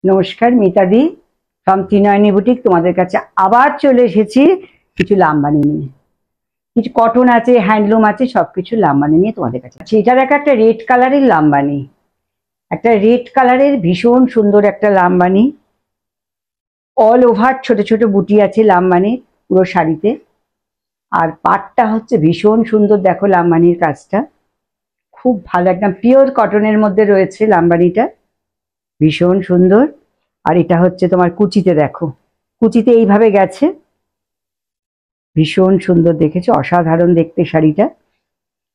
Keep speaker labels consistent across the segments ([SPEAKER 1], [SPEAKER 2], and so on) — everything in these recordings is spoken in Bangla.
[SPEAKER 1] নমস্কার, মিতাদি ফ্রম ত্রিনয়নী বুটিক তোমাদের কাছে আবার চলে এসেছি কিছু লামবানি নিয়ে। কিছু কটন আছে, হ্যান্ডলুম আছে, সবকিছু লামবানি নিয়ে তোমাদের কাছে। এটার একটা রেড কালারের লামবানি, একটা রেড কালারের ভীষণ সুন্দর একটা লামবানি। অল ওভার ছোট ছোট বুটি আছে লামবানির পুরো শাড়িতে। আর পাটটা হচ্ছে ভীষণ সুন্দর, দেখো লামবানির কাজটা খুব ভালো, একদম পিওর কটনের মধ্যে রয়েছে লামবানিটা, ভীষণ সুন্দর। আর এটা হচ্ছে তোমার কুচিতে, দেখো কুচিতে এইভাবে গেছে, ভীষণ সুন্দর, দেখেছো অসাধারণ দেখতে শাড়িটা।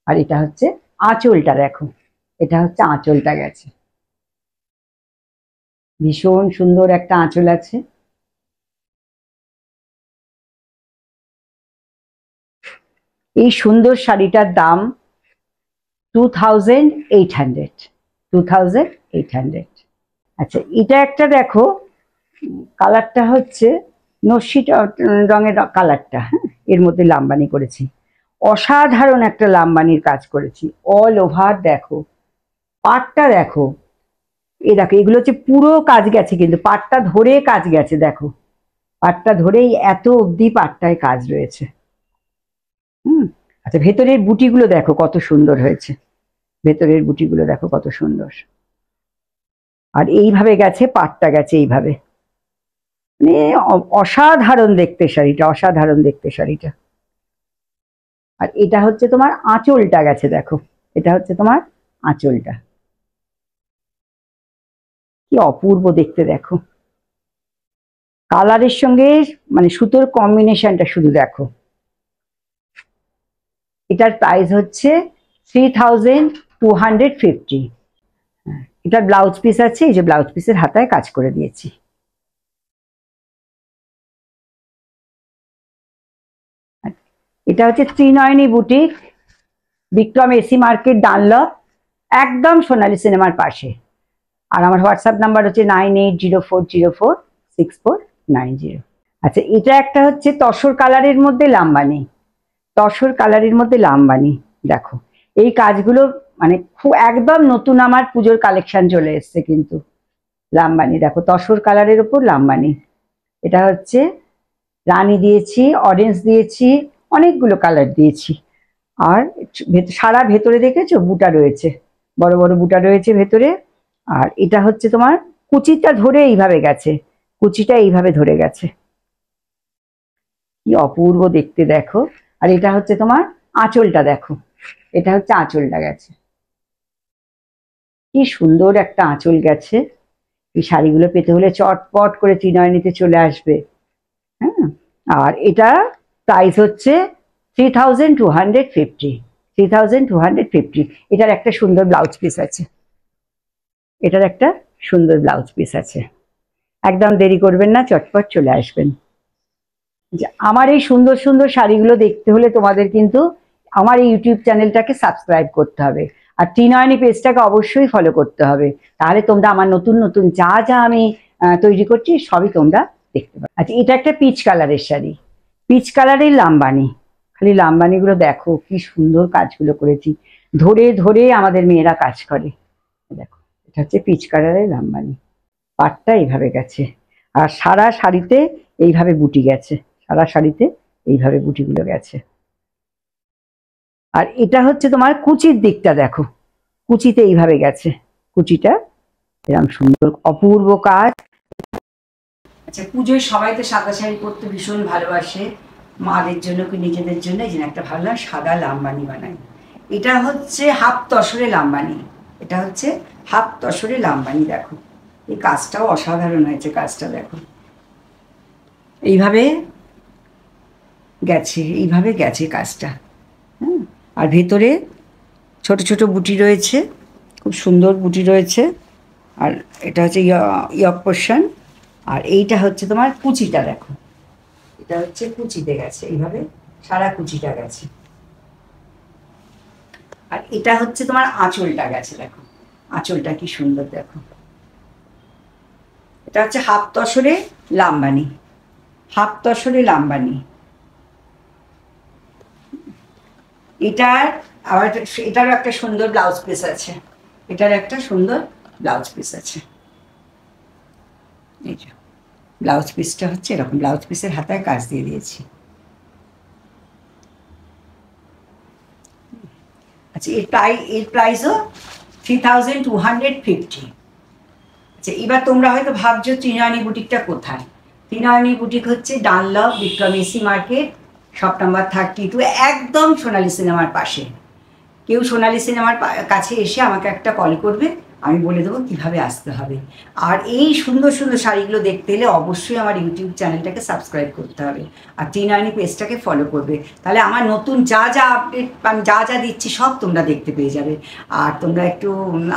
[SPEAKER 1] আর এটা হচ্ছে আঁচলটা, দেখো এটা হচ্ছে আঁচলটা গেছে, ভীষণ সুন্দর একটা আঁচল আছে। এই সুন্দর শাড়িটার দাম 2800। 2800। আচ্ছা, এটা একটা দেখো, কালারটা হচ্ছে নস্যি রঙের কালারটা, হ্যাঁ, এর মধ্যে লামবানি করেছি, অসাধারণ একটা লামবানির কাজ করেছি অল ওভার। দেখো পাটটা, দেখো এ দেখো, এগুলো হচ্ছে পুরো কাজ গেছে, কিন্তু পাটটা ধরে কাজ গেছে, দেখো পাটটা ধরেই এত অবধি পাটটায় কাজ রয়েছে। আচ্ছা, ভেতরের বুটিগুলো দেখো কত সুন্দর হয়েছে, ভেতরের বুটিগুলো দেখো কত সুন্দর। আর এইভাবে গেছে, পাটটা গেছে এইভাবে, মানে অসাধারণ দেখতে শাড়িটা, অসাধারণ দেখতে শাড়িটা। আর এটা হচ্ছে তোমার আঁচলটা গেছে, দেখো এটা হচ্ছে তোমার আঁচলটা, কি অপূর্ব দেখতে, দেখো কালারের সঙ্গে মানে সুতোর কম্বিনেশনটা শুধু দেখো। এটার প্রাইস হচ্ছে 3250। এটার ব্লাউজ পিস আছে, এই যে ব্লাউজ পিসের হাতায় কাজ করে দিয়েছি। এটা হচ্ছে Trinayani boutique, Bikram AC market, Dunlop, একদম সোনালী সিনেমার পাশে। আর আমার হোয়াটসঅ্যাপ নাম্বার হচ্ছে 9804046490। আচ্ছা, এটা একটা হচ্ছে তসর কালারের মধ্যে লামবানি, তসর কালারের মধ্যে লামবানি, দেখো এই কাজগুলো মানে খুব একদম নতুন, আমার পুজোর কালেকশন চলে এসছে কিন্তু। লামবানি দেখো, তসর কালারের উপর লামবানি, এটা হচ্ছে রানী দিয়েছি, অরেঞ্জ দিয়েছি, অনেকগুলো কালার দিয়েছি। আর সারা ভেতরে দেখেছো বুটা রয়েছে, বড় বড় বুটা রয়েছে ভেতরে। আর এটা হচ্ছে তোমার কুচিটা ধরে এইভাবে গেছে, কুচিটা এইভাবে ধরে গেছে, কি অপূর্ব দেখতে দেখো। আর এটা হচ্ছে তোমার আঁচলটা, দেখো এটা হচ্ছে আঁচলটা গেছে, কি সুন্দর একটা আঁচল গেছে। এই শাড়িগুলো পেতে হলে চটপট করে ত্রিনয়নীতে চলে আসবে। হ্যাঁ, আর এটা প্রাইস হচ্ছে 3250। 3250। এটার একটা সুন্দর ব্লাউজ পিস আছে, এটার একটা সুন্দর ব্লাউজ পিস আছে। একদম দেরি করবেন না, চটপট চলে আসবেন। আমার এই সুন্দর সুন্দর শাড়িগুলো দেখতে হলে তোমাদের কিন্তু আমার এই ইউটিউব চ্যানেলটাকে সাবস্ক্রাইব করতে হবে, আর ত্রিনয়নী পেজটাকে অবশ্যই ফলো করতে হবে, তাহলে তোমরা আমার নতুন নতুন যা যা আমি তৈরি করছি সবই তোমরা দেখতে পাবে। আচ্ছা, এটা একটা পিচ কালারের শাড়ি, পিচ কালারের লামবানি, খালি লামবানিগুলো দেখো কি সুন্দর কাজগুলো করেছি, ধরে ধরে আমাদের মেয়েরা কাজ করে। দেখো এটা হচ্ছে পিচ কালারের লামবানি, পাটটা এইভাবে গেছে, আর সারা শাড়িতে এইভাবে বুটি গেছে, সারা শাড়িতে এইভাবে বুটিগুলো গেছে। আর এটা হচ্ছে তোমার কুচির দিকটা, দেখো কুচিতে এইভাবে গেছে, কুচিটা এরকম সুন্দর অপূর্ব কাজ। আচ্ছা, পুজোয় সবাই তো সাদা শাড়ি পরতে ভীষণ ভালোবাসে, মাদের জন্য কি নিজেদের জন্য, এই যে একটা ভালো সাদা লামবানি বানাই। এটা হচ্ছে হাফ তসরে লামবানি, এটা হচ্ছে হাফ তসরে লামবানি, দেখো এই কাজটাও অসাধারণ হয়েছে, কাজটা দেখো এইভাবে গেছে, এইভাবে গেছে কাজটা। হ্যাঁ, আর ভেতরে ছোট ছোট বুটি রয়েছে, খুব সুন্দর বুটি রয়েছে। আর এটা হচ্ছে ইয়ক পোর্শন। আর এইটা হচ্ছে তোমার কুচিটা, দেখো এটা হচ্ছে কুচিতে গেছে, এইভাবে সারা কুচিটা গেছে। আর এটা হচ্ছে তোমার আঁচলটা গেছে, দেখো আঁচলটা কি সুন্দর, দেখো এটা হচ্ছে হাফ তসরে লামবানি, হাফ তসরে লামবানি। এটার আবার এটারও একটা সুন্দর ব্লাউজ পিস আছে, এটার একটা সুন্দর ব্লাউজ পিস আছে। এই যে ব্লাউজ পিসটা হচ্ছে এরকম, ব্লাউজ পিসের হাতায় কাজ দিয়ে দিয়েছি। আচ্ছা, এর প্রাইসও 3250। আচ্ছা, এবার তোমরা হয়তো ভাবছো ত্রিনয়নী বুটিকটা কোথায়। ত্রিনয়নী বুটিক হচ্ছে ডানলপ বিক্রমেসি মার্কেট, শপ নাম্বার 32, একদম সোনালী সিনেমার পাশে। কেউ সোনালী সিনেমার কাছে এসে আমাকে একটা কল করবে, আমি বলে দেবো কীভাবে আসতে হবে। আর এই সুন্দর সুন্দর শাড়িগুলো দেখতে এলে অবশ্যই আমার ইউটিউব চ্যানেলটাকে সাবস্ক্রাইব করতে হবে, আর ত্রিনয়নী পেজটাকে ফলো করবে। তাহলে আমার নতুন যা যা আপডেট, আমি যা যা দিচ্ছি সব তোমরা দেখতে পেয়ে যাবে। আর তোমরা একটু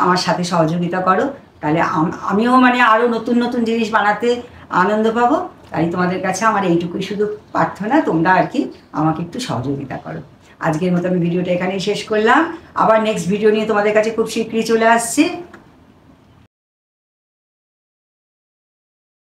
[SPEAKER 1] আমার সাথে সহযোগিতা করো, তাহলে আমিও মানে আরও নতুন নতুন জিনিস বানাতে আনন্দ পাবো। তাই তোমাদের কাছে আমার এইটুকুই শুধু প্রার্থনা, তোমরা আর কি আমাকে একটু সহযোগিতা করো। আজকের মতো আমি ভিডিওটা এখানেই শেষ করলাম। আবার নেক্সট ভিডিও নিয়ে তোমাদের কাছে খুব শীঘ্রই চলে আসছি।